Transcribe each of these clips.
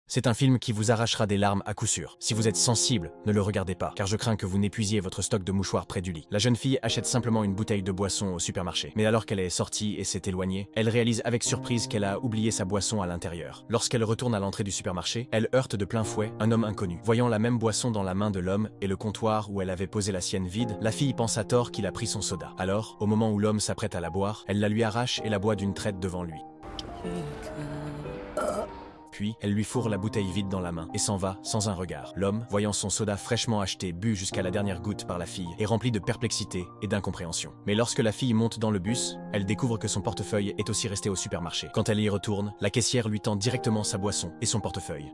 C'est un film qui vous arrachera des larmes à coup sûr. Si vous êtes sensible, ne le regardez pas, car je crains que vous n'épuisiez votre stock de mouchoirs près du lit. La jeune fille achète simplement une bouteille de boisson au supermarché. Mais alors qu'elle est sortie et s'est éloignée, elle réalise avec surprise qu'elle a oublié sa boisson à l'intérieur. Lorsqu'elle retourne à l'entrée du supermarché, elle heurte de plein fouet un homme inconnu. Voyant la même boisson dans la main de l'homme et le comptoir où elle avait posé la sienne vide, la fille pense à tort qu'il a pris son soda. Alors, au moment où l'homme s'apprête à la boire, elle la lui arrache et la boit d'une traite devant lui. Puis, elle lui fourre la bouteille vide dans la main et s'en va sans un regard. L'homme, voyant son soda fraîchement acheté, bu jusqu'à la dernière goutte par la fille, est rempli de perplexité et d'incompréhension. Mais lorsque la fille monte dans le bus, elle découvre que son portefeuille est aussi resté au supermarché. Quand elle y retourne, la caissière lui tend directement sa boisson et son portefeuille.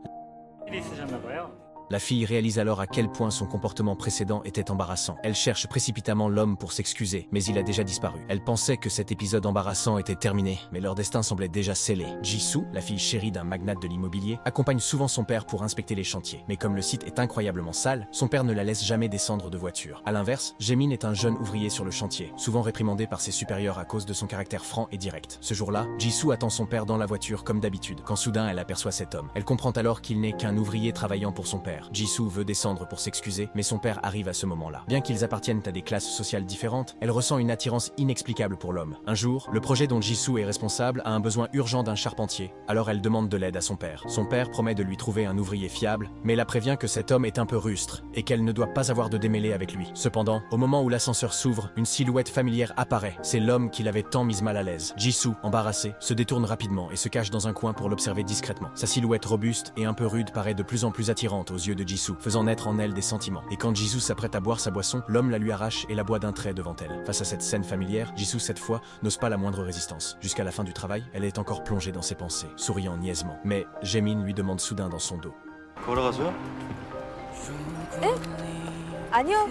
La fille réalise alors à quel point son comportement précédent était embarrassant. Elle cherche précipitamment l'homme pour s'excuser, mais il a déjà disparu. Elle pensait que cet épisode embarrassant était terminé, mais leur destin semblait déjà scellé. Jisoo, la fille chérie d'un magnate de l'immobilier, accompagne souvent son père pour inspecter les chantiers. Mais comme le site est incroyablement sale, son père ne la laisse jamais descendre de voiture. À l'inverse, Jaemin est un jeune ouvrier sur le chantier, souvent réprimandé par ses supérieurs à cause de son caractère franc et direct. Ce jour-là, Jisoo attend son père dans la voiture comme d'habitude, quand soudain elle aperçoit cet homme. Elle comprend alors qu'il n'est qu'un ouvrier travaillant pour son père. Jisoo veut descendre pour s'excuser, mais son père arrive à ce moment-là. Bien qu'ils appartiennent à des classes sociales différentes, elle ressent une attirance inexplicable pour l'homme. Un jour, le projet dont Jisoo est responsable a un besoin urgent d'un charpentier, alors elle demande de l'aide à son père. Son père promet de lui trouver un ouvrier fiable, mais la prévient que cet homme est un peu rustre et qu'elle ne doit pas avoir de démêlés avec lui. Cependant, au moment où l'ascenseur s'ouvre, une silhouette familière apparaît. C'est l'homme qui l'avait tant mise mal à l'aise. Jisoo, embarrassé, se détourne rapidement et se cache dans un coin pour l'observer discrètement. Sa silhouette robuste et un peu rude paraît de plus en plus attirante aux yeux de Jisoo, faisant naître en elle des sentiments. Et quand Jisoo s'apprête à boire sa boisson, l'homme la lui arrache et la boit d'un trait devant elle. Face à cette scène familière, Jisoo cette fois n'ose pas la moindre résistance. Jusqu'à la fin du travail, elle est encore plongée dans ses pensées, souriant niaisement. Mais Jaemin lui demande soudain dans son dos. 걸어가세요? 에? 아니요.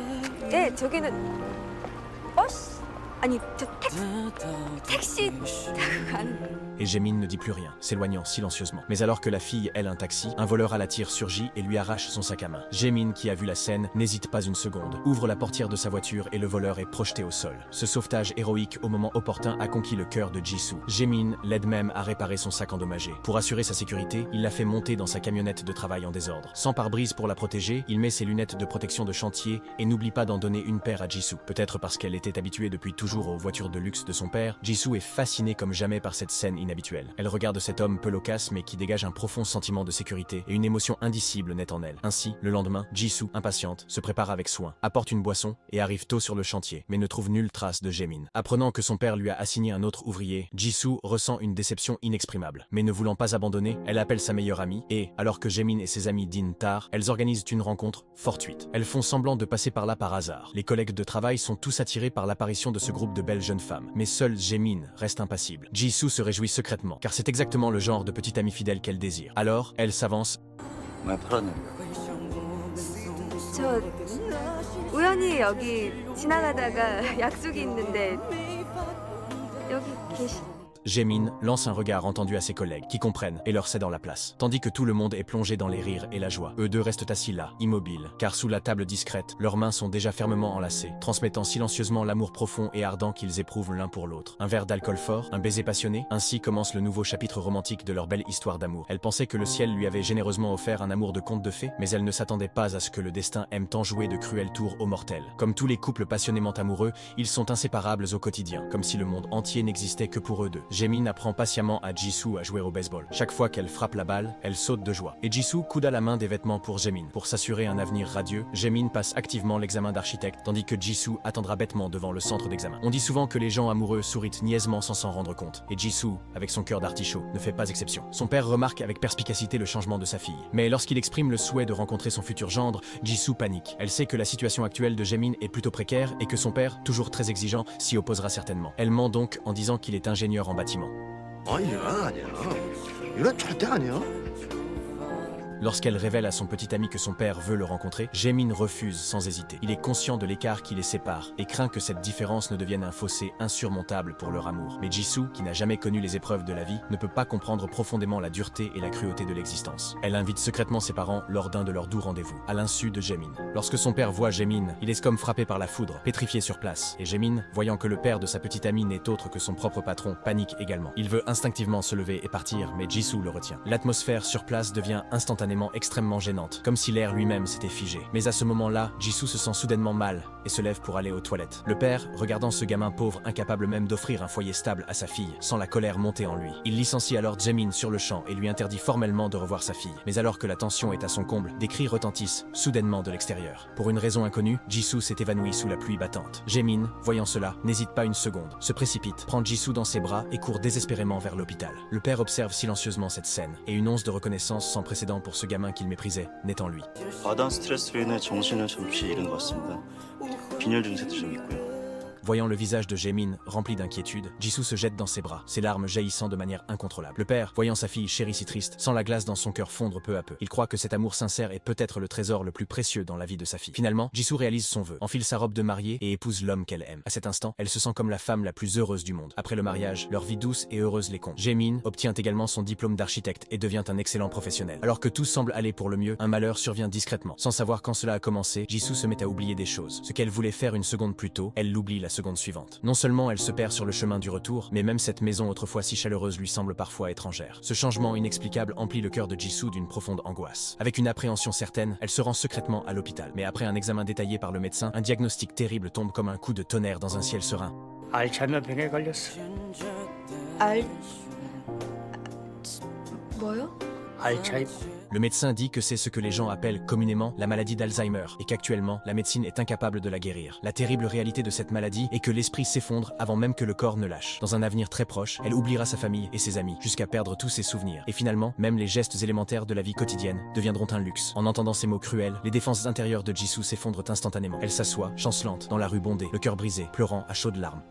예, 저기는 버스? 아니, 택시 타고 가는. Et Jaemin ne dit plus rien, s'éloignant silencieusement. Mais alors que la fille aile un taxi, un voleur à la tire surgit et lui arrache son sac à main. Jaemin, qui a vu la scène, n'hésite pas une seconde, ouvre la portière de sa voiture et le voleur est projeté au sol. Ce sauvetage héroïque au moment opportun a conquis le cœur de Jisoo. Jaemin l'aide même à réparer son sac endommagé. Pour assurer sa sécurité, il la fait monter dans sa camionnette de travail en désordre. Sans pare-brise pour la protéger, il met ses lunettes de protection de chantier et n'oublie pas d'en donner une paire à Jisoo. Peut-être parce qu'elle était habituée depuis toujours aux voitures de luxe de son père, Jisoo est fascinée comme jamais par cette scène inhabituelle. Elle regarde cet homme peu loquace mais qui dégage un profond sentiment de sécurité et une émotion indicible naît en elle. Ainsi, le lendemain, Jisoo, impatiente, se prépare avec soin, apporte une boisson et arrive tôt sur le chantier, mais ne trouve nulle trace de Jaemin. Apprenant que son père lui a assigné un autre ouvrier, Jisoo ressent une déception inexprimable. Mais ne voulant pas abandonner, elle appelle sa meilleure amie et, alors que Jaemin et ses amis dînent tard, elles organisent une rencontre fortuite. Elles font semblant de passer par là par hasard. Les collègues de travail sont tous attirés par l'apparition de ce groupe de belles jeunes femmes, mais seule Jaemin reste impassible. Jisoo se réjouit secrètement, car c'est exactement le genre de petite amie fidèle qu'elle désire. Alors, elle s'avance 왜 팔았냐? 저 우연히 여기 지나가다가 약속이 있는데 여기 계시. Jaemin lance un regard entendu à ses collègues, qui comprennent et leur cèdent la place. Tandis que tout le monde est plongé dans les rires et la joie. Eux deux restent assis là, immobiles, car sous la table discrète, leurs mains sont déjà fermement enlacées, transmettant silencieusement l'amour profond et ardent qu'ils éprouvent l'un pour l'autre. Un verre d'alcool fort, un baiser passionné, ainsi commence le nouveau chapitre romantique de leur belle histoire d'amour. Elle pensait que le ciel lui avait généreusement offert un amour de conte de fées, mais elle ne s'attendait pas à ce que le destin aime tant jouer de cruels tours aux mortels. Comme tous les couples passionnément amoureux, ils sont inséparables au quotidien, comme si le monde entier n'existait que pour eux deux. Jaemin apprend patiemment à Jisoo à jouer au baseball. Chaque fois qu'elle frappe la balle, elle saute de joie. Et Jisoo coude à la main des vêtements pour Jaemin. Pour s'assurer un avenir radieux, Jaemin passe activement l'examen d'architecte, tandis que Jisoo attendra bêtement devant le centre d'examen. On dit souvent que les gens amoureux sourient niaisement sans s'en rendre compte. Et Jisoo, avec son cœur d'artichaut, ne fait pas exception. Son père remarque avec perspicacité le changement de sa fille. Mais lorsqu'il exprime le souhait de rencontrer son futur gendre, Jisoo panique. Elle sait que la situation actuelle de Jaemin est plutôt précaire et que son père, toujours très exigeant, s'y opposera certainement. Elle ment donc en disant qu'il est ingénieur en bâtiment. 아니, 아니야. 이런 절대 아니야. Lorsqu'elle révèle à son petit ami que son père veut le rencontrer, Jaemin refuse sans hésiter. Il est conscient de l'écart qui les sépare et craint que cette différence ne devienne un fossé insurmontable pour leur amour. Mais Jisoo, qui n'a jamais connu les épreuves de la vie, ne peut pas comprendre profondément la dureté et la cruauté de l'existence. Elle invite secrètement ses parents lors d'un de leurs doux rendez-vous, à l'insu de Jaemin. Lorsque son père voit Jaemin, il est comme frappé par la foudre, pétrifié sur place. Et Jaemin, voyant que le père de sa petite amie n'est autre que son propre patron, panique également. Il veut instinctivement se lever et partir, mais Jisoo le retient. L'atmosphère sur place devient instantanément extrêmement gênante, comme si l'air lui-même s'était figé. Mais à ce moment-là, Jisoo se sent soudainement mal et se lève pour aller aux toilettes. Le père, regardant ce gamin pauvre incapable même d'offrir un foyer stable à sa fille, sent la colère monter en lui. Il licencie alors Jaemin sur le champ et lui interdit formellement de revoir sa fille. Mais alors que la tension est à son comble, des cris retentissent soudainement de l'extérieur. Pour une raison inconnue, Jisoo s'est évanoui sous la pluie battante. Jaemin, voyant cela, n'hésite pas une seconde, se précipite, prend Jisoo dans ses bras et court désespérément vers l'hôpital. Le père observe silencieusement cette scène et une once de reconnaissance sans précédent pour ce gamin qu'il méprisait naît en lui. 과다한 스트레스로 인해 정신을 잠시 잃은 것 같습니다. 빈혈 증세도 좀 있고요. Voyant le visage de Jaemin rempli d'inquiétude, Jisoo se jette dans ses bras, ses larmes jaillissant de manière incontrôlable. Le père, voyant sa fille chérie si triste, sent la glace dans son cœur fondre peu à peu. Il croit que cet amour sincère est peut-être le trésor le plus précieux dans la vie de sa fille. Finalement, Jisoo réalise son vœu, enfile sa robe de mariée et épouse l'homme qu'elle aime. À cet instant, elle se sent comme la femme la plus heureuse du monde. Après le mariage, leur vie douce et heureuse les compte. Jaemin obtient également son diplôme d'architecte et devient un excellent professionnel. Alors que tout semble aller pour le mieux, un malheur survient discrètement. Sans savoir quand cela a commencé, Jisoo se met à oublier des choses. Ce qu'elle voulait faire une seconde plus tôt, elle l'oublie la seconde suivante. Non seulement elle se perd sur le chemin du retour, mais même cette maison autrefois si chaleureuse lui semble parfois étrangère. Ce changement inexplicable emplit le cœur de Jisoo d'une profonde angoisse. Avec une appréhension certaine, elle se rend secrètement à l'hôpital. Mais après un examen détaillé par le médecin, un diagnostic terrible tombe comme un coup de tonnerre dans un ciel serein. 알츠하이머병에 걸렸어. 알... 뭐요? 알츠하이머. Le médecin dit que c'est ce que les gens appellent communément la maladie d'Alzheimer et qu'actuellement, la médecine est incapable de la guérir. La terrible réalité de cette maladie est que l'esprit s'effondre avant même que le corps ne lâche. Dans un avenir très proche, elle oubliera sa famille et ses amis, jusqu'à perdre tous ses souvenirs. Et finalement, même les gestes élémentaires de la vie quotidienne deviendront un luxe. En entendant ces mots cruels, les défenses intérieures de Jisoo s'effondrent instantanément. Elle s'assoit, chancelante, dans la rue bondée, le cœur brisé, pleurant à chaudes larmes.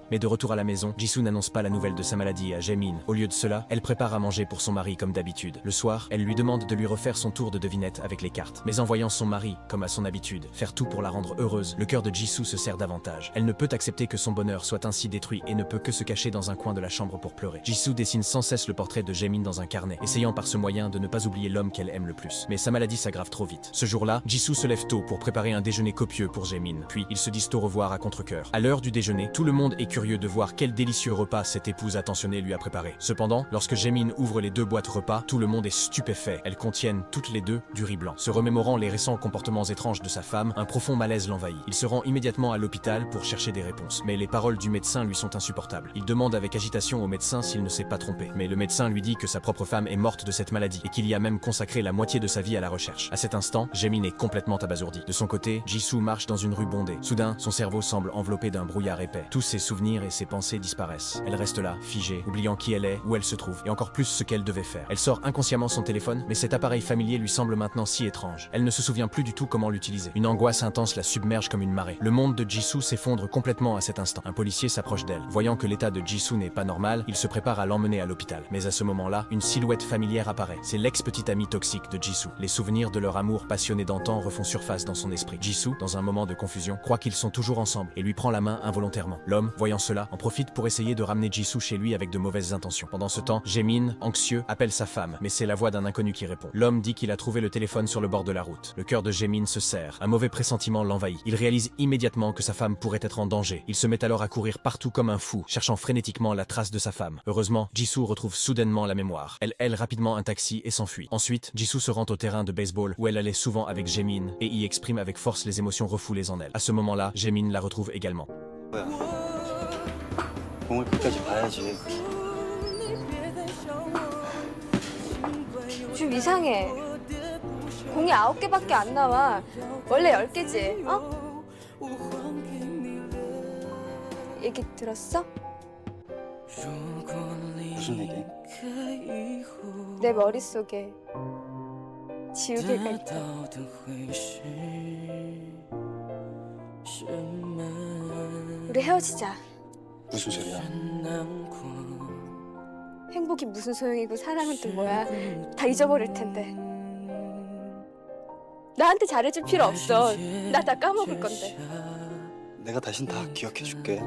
Mais de retour à la maison, Jisoo n'annonce pas la nouvelle de sa maladie à Jaemin. Au lieu de cela, elle prépare à manger pour son mari comme d'habitude. Le soir, elle lui demande de lui refaire son tour de devinette avec les cartes. Mais en voyant son mari, comme à son habitude, faire tout pour la rendre heureuse, le cœur de Jisoo se serre davantage. Elle ne peut accepter que son bonheur soit ainsi détruit et ne peut que se cacher dans un coin de la chambre pour pleurer. Jisoo dessine sans cesse le portrait de Jaemin dans un carnet, essayant par ce moyen de ne pas oublier l'homme qu'elle aime le plus. Mais sa maladie s'aggrave trop vite. Ce jour-là, Jisoo se lève tôt pour préparer un déjeuner copieux pour Jaemin. Puis, ils se disent au revoir à contre-cœur. À l'heure du déjeuner, tout le monde est curieux de voir quel délicieux repas cette épouse attentionnée lui a préparé. Cependant, lorsque Jaemin ouvre les deux boîtes repas, tout le monde est stupéfait. Elles contiennent toutes les deux du riz blanc. Se remémorant les récents comportements étranges de sa femme, un profond malaise l'envahit. Il se rend immédiatement à l'hôpital pour chercher des réponses. Mais les paroles du médecin lui sont insupportables. Il demande avec agitation au médecin s'il ne s'est pas trompé. Mais le médecin lui dit que sa propre femme est morte de cette maladie et qu'il y a même consacré la moitié de sa vie à la recherche. À cet instant, Jaemin est complètement abasourdi. De son côté, Jisoo marche dans une rue bondée. Soudain, son cerveau semble enveloppé d'un brouillard épais. Tous ses souvenirs et ses pensées disparaissent. Elle reste là, figée, oubliant qui elle est, où elle se trouve, et encore plus ce qu'elle devait faire. Elle sort inconsciemment son téléphone, mais cet appareil familier lui semble maintenant si étrange. Elle ne se souvient plus du tout comment l'utiliser. Une angoisse intense la submerge comme une marée. Le monde de Jisoo s'effondre complètement à cet instant. Un policier s'approche d'elle. Voyant que l'état de Jisoo n'est pas normal, il se prépare à l'emmener à l'hôpital. Mais à ce moment-là, une silhouette familière apparaît. C'est l'ex-petite amie toxique de Jisoo. Les souvenirs de leur amour passionné d'antan refont surface dans son esprit. Jisoo, dans un moment de confusion, croit qu'ils sont toujours ensemble et lui prend la main involontairement. L'homme, voyant cela, en profite pour essayer de ramener Jisoo chez lui avec de mauvaises intentions. Pendant ce temps, Jaemin, anxieux, appelle sa femme, mais c'est la voix d'un inconnu qui répond. L'homme dit qu'il a trouvé le téléphone sur le bord de la route. Le cœur de Jaemin se serre. Un mauvais pressentiment l'envahit. Il réalise immédiatement que sa femme pourrait être en danger. Il se met alors à courir partout comme un fou, cherchant frénétiquement la trace de sa femme. Heureusement, Jisoo retrouve soudainement la mémoire. Elle rapidement un taxi et s'enfuit. Ensuite, Jisoo se rend au terrain de baseball où elle allait souvent avec Jaemin et y exprime avec force les émotions refoulées en elle. À ce moment-là, Jaemin la retrouve également. 뭐야? 공을 끝까지 봐야지. 좀 이상해. 공이 9개밖에 안 나와. 원래 10개지, 어? 얘기 들었어? 무슨 얘기? 내 머릿속에 지우개가 있다. 우리 헤어지자. 무슨 소리야? 행복이 무슨 소용이고 사랑은 또 뭐야. 다 잊어버릴 텐데. 나한테 잘해줄 필요 없어. 나 다 까먹을 건데. 내가 대신 다 기억해줄게.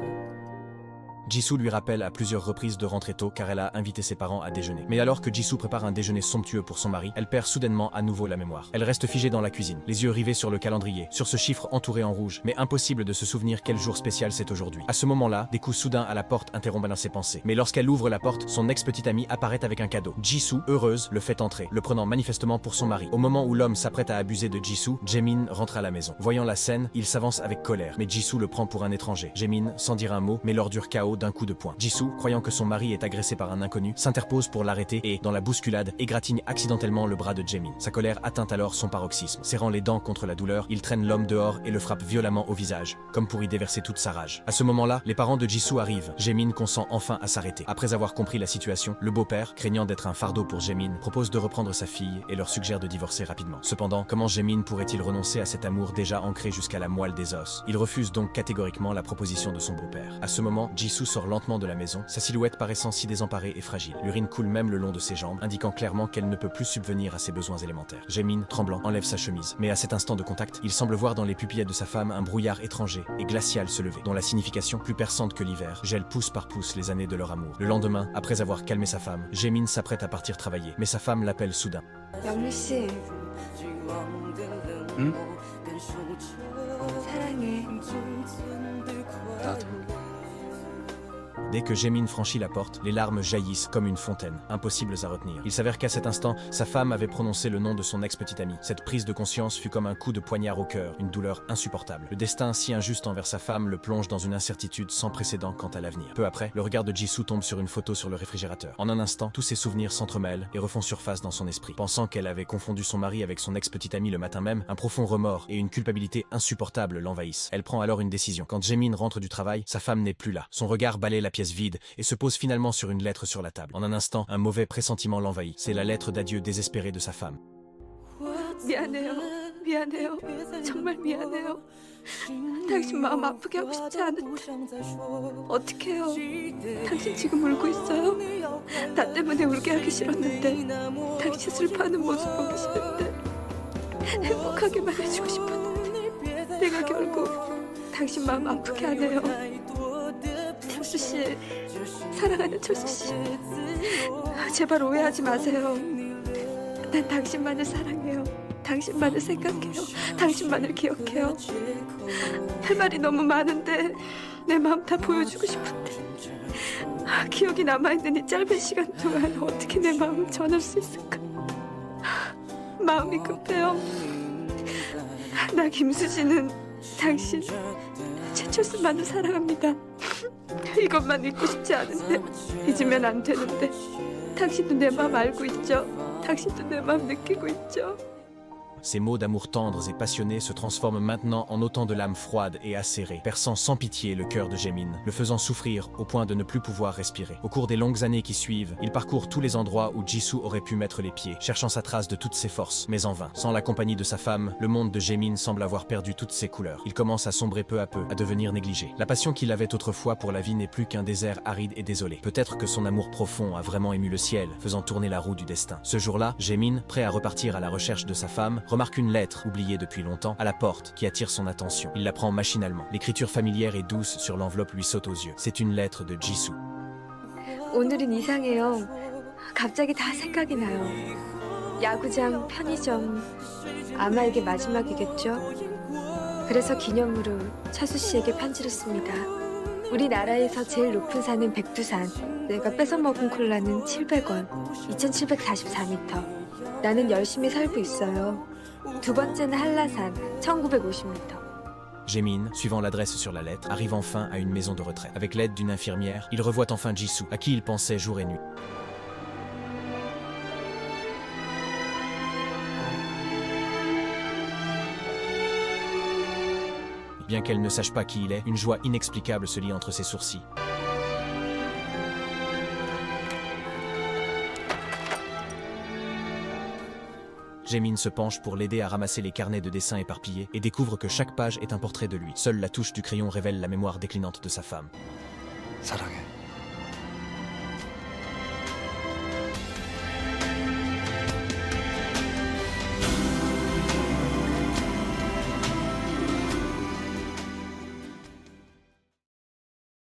Jisoo lui rappelle à plusieurs reprises de rentrer tôt car elle a invité ses parents à déjeuner. Mais alors que Jisoo prépare un déjeuner somptueux pour son mari, elle perd soudainement à nouveau la mémoire. Elle reste figée dans la cuisine, les yeux rivés sur le calendrier, sur ce chiffre entouré en rouge, mais impossible de se souvenir quel jour spécial c'est aujourd'hui. À ce moment-là, des coups soudains à la porte interrompent ses pensées. Mais lorsqu'elle ouvre la porte, son ex-petite amie apparaît avec un cadeau. Jisoo, heureuse, le fait entrer, le prenant manifestement pour son mari. Au moment où l'homme s'apprête à abuser de Jisoo, Jaemin rentre à la maison. Voyant la scène, il s'avance avec colère, mais Jisoo le prend pour un étranger. Jaemin, sans dire un mot, met l'ordure KO d'un coup de poing. Jisoo, croyant que son mari est agressé par un inconnu, s'interpose pour l'arrêter et, dans la bousculade, égratigne accidentellement le bras de Jaemin. Sa colère atteint alors son paroxysme. Serrant les dents contre la douleur, il traîne l'homme dehors et le frappe violemment au visage, comme pour y déverser toute sa rage. À ce moment-là, les parents de Jisoo arrivent. Jaemin consent enfin à s'arrêter. Après avoir compris la situation, le beau-père, craignant d'être un fardeau pour Jaemin, propose de reprendre sa fille et leur suggère de divorcer rapidement. Cependant, comment Jaemin pourrait-il renoncer à cet amour déjà ancré jusqu'à la moelle des os? Il refuse donc catégoriquement la proposition de son beau-père. À ce moment, Jisoo sort lentement de la maison, sa silhouette paraissant si désemparée et fragile. L'urine coule même le long de ses jambes, indiquant clairement qu'elle ne peut plus subvenir à ses besoins élémentaires. Jaemin, tremblant, enlève sa chemise. Mais à cet instant de contact, il semble voir dans les pupillettes de sa femme un brouillard étranger et glacial se lever, dont la signification, plus perçante que l'hiver, gèle pouce par pouce les années de leur amour. Le lendemain, après avoir calmé sa femme, Jaemin s'apprête à partir travailler, mais sa femme l'appelle soudain. 영미 씨, 응? 사랑해. 나도. Dès que Jaemin franchit la porte, les larmes jaillissent comme une fontaine, impossibles à retenir. Il s'avère qu'à cet instant, sa femme avait prononcé le nom de son ex-petite amie. Cette prise de conscience fut comme un coup de poignard au cœur, une douleur insupportable. Le destin si injuste envers sa femme le plonge dans une incertitude sans précédent quant à l'avenir. Peu après, le regard de Jisoo tombe sur une photo sur le réfrigérateur. En un instant, tous ses souvenirs s'entremêlent et refont surface dans son esprit. Pensant qu'elle avait confondu son mari avec son ex-petite amie le matin même, un profond remords et une culpabilité insupportable l'envahissent. Elle prend alors une décision. Quand Jaemin rentre du travail, sa femme n'est plus là. Son regard balaie la pièce vide et se pose finalement sur une lettre sur la table. En un instant, un mauvais pressentiment l'envahit. C'est la lettre d'adieu désespérée de sa femme. 미안해요. 미안해요. 정말 미안해요. 당신 마음 아프게 하고 싶지 않은데 어떡해요. 당신 지금 울고 있어요. 나 때문에 울게 하기 싫었는데 당신 슬퍼하는 모습 보기 싫은데 행복하게만 해주고 싶었는데 내가 결국 당신 마음 아프게 하네요. 철수 씨, 사랑하는 철수 씨, 제발 오해하지 마세요. 난 당신만을 사랑해요. 당신만을 생각해요. 당신만을 기억해요. 할 말이 너무 많은데 내 마음 다 보여주고 싶은데 기억이 남아있는 이 짧은 시간 동안 어떻게 내 마음을 전할 수 있을까? 마음이 급해요. 나 김수지는 당신 최철수만을 사랑합니다. 이것만 잊고 싶지 않은데 잊으면 안 되는데 당신도 내 마음 알고 있죠? 당신도 내 마음 느끼고 있죠? Ces mots d'amour tendres et passionnés se transforment maintenant en autant de lames froides et acérées, perçant sans pitié le cœur de Jaemin, le faisant souffrir au point de ne plus pouvoir respirer. Au cours des longues années qui suivent, il parcourt tous les endroits où Jisoo aurait pu mettre les pieds, cherchant sa trace de toutes ses forces, mais en vain. Sans la compagnie de sa femme, le monde de Jaemin semble avoir perdu toutes ses couleurs. Il commence à sombrer peu à peu, à devenir négligé. La passion qu'il avait autrefois pour la vie n'est plus qu'un désert aride et désolé. Peut-être que son amour profond a vraiment ému le ciel, faisant tourner la roue du destin. Ce jour-là, Jaemin, prêt à repartir à la recherche de sa femme, remarque une lettre, oubliée depuis longtemps, à la porte, qui attire son attention. Il la prend machinalement. L'écriture familière et douce sur l'enveloppe lui saute aux yeux. C'est une lettre de Jisoo. 오늘은 이상해요. 갑자기 다 생각이 나요. 야구장, 편의점, 아마 이게 마지막이겠죠? 그래서 기념으로 철수 씨에게 편지를 씁니다. 우리나라에서 제일 높은 산은 백두산. 내가 뺏어먹은 콜라는 700원. 2744m. 나는 열심히 살고 있어요. 두 번째는 한라산, 1950m. Jaemin, suivant l'adresse sur la lettre, arrive enfin à une maison de retraite. Avec l'aide d'une infirmière, il revoit enfin Jisoo, à qui il pensait jour et nuit. Bien qu'elle ne sache pas qui il est, une joie inexplicable se lie entre ses sourcils. Jaemin se penche pour l'aider à ramasser les carnets de dessins éparpillés et découvre que chaque page est un portrait de lui. Seule la touche du crayon révèle la mémoire déclinante de sa femme. 사랑해.